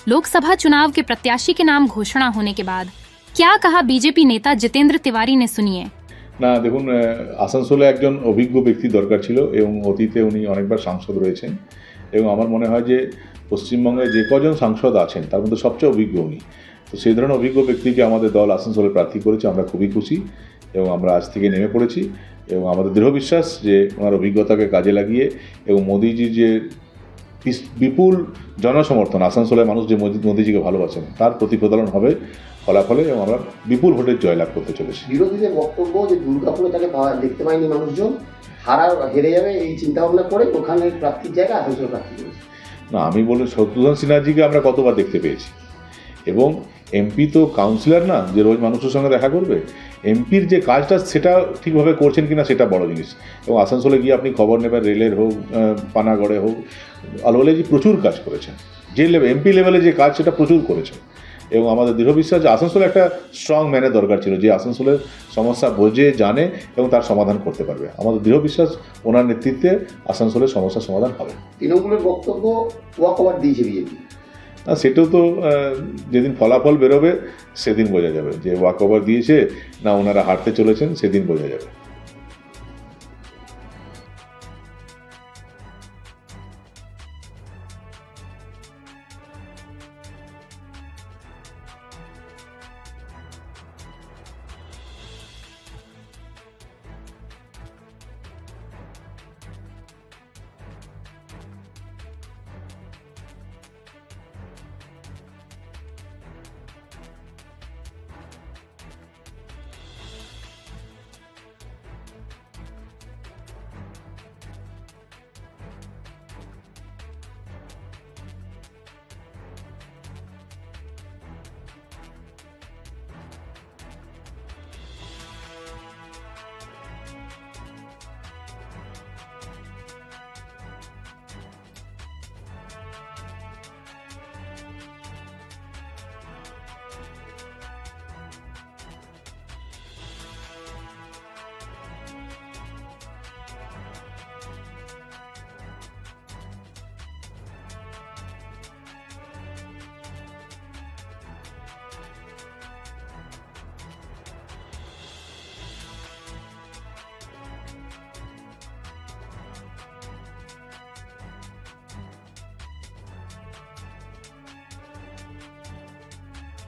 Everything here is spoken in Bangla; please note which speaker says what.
Speaker 1: लोकसभा चुनाव के प्रत्याशी के नाम घोषणा होने के बाद क्या कहा बीजेपी नेता जितेंद्र तिवारी ने, सुनिए।
Speaker 2: না দেখুন, আসানসোলে একজন অভিজ্ঞ ব্যক্তি দরকার ছিল এবং অতীতে উনি অনেকবার সাংসদ রয়েছেন এবং আমার মনে হয় যে পশ্চিমবঙ্গে যে কজন সাংসদ আছেন তার মধ্যে সবচেয়ে অভিজ্ঞ উনি। তো সেই ধরনের অভিজ্ঞ ব্যক্তিকে আমাদের দল আসানসোলে প্রার্থী করেছে, আমরা খুবই খুশি এবং আমরা আজ থেকে নেমে পড়েছি এবং আমাদের দৃঢ় বিশ্বাস যে ওনার অভিজ্ঞতাকে কাজে লাগিয়ে এবং মোদিজির যে বিপুল জনসমর্থন, আসানসোলের মানুষ যে মোদিজিকে ভালোবাসেন তার প্রতিফলন হবে ফলাফলে এবং আমরা বিপুল ভোটের জয়লাভ করতে চলেছি।
Speaker 3: বিরোধীদের বক্তব্য যে দুর্গাপুরে তাকে দেখতে পায়নি মানুষজন, হেরে যাবে এই চিন্তা ভাবনা করে ওখানে প্রার্থীর জায়গায় আসানসোল প্রার্থী করেছে।
Speaker 2: না, আমি বলি শত্রুঘ্ন সিনহাজিকে আমরা কতবার দেখতে পেয়েছি এবং এমপি তো কাউন্সিলর না যে রোজ মানুষের সঙ্গে দেখা করবে। এমপির যে কাজটা সেটা ঠিকভাবে করছেন কিনা সেটা বড় জিনিস। এবং আসানসোলে গিয়ে আপনি খবর নেবেন, রেলের হোক, পানাগড়ে হোক, আলোলেজি প্রচুর কাজ করেছেন। যে এমপি লেভেলে যে কাজ সেটা প্রচুর করেছেন এবং আমাদের দৃঢ় বিশ্বাস যে আসানসোলে একটা স্ট্রং ম্যানের দরকার ছিল যে আসানসোলের সমস্যা বোঝে, জানে এবং তার সমাধান করতে পারবে। আমাদের দৃঢ় বিশ্বাস ওনার নেতৃত্বে আসানসোলের সমস্যার সমাধান হবে।
Speaker 3: তৃণমূলের বক্তব্য ওয়াক ওভার দিয়েছে বিজেপি।
Speaker 2: না, সেটাও তো যেদিন ফলাফল বেরোবে সেদিন বোঝা যাবে যে ওয়াক ওভার দিয়েছে না ওনারা হারতে চলেছেন, সেদিন বোঝা যাবে।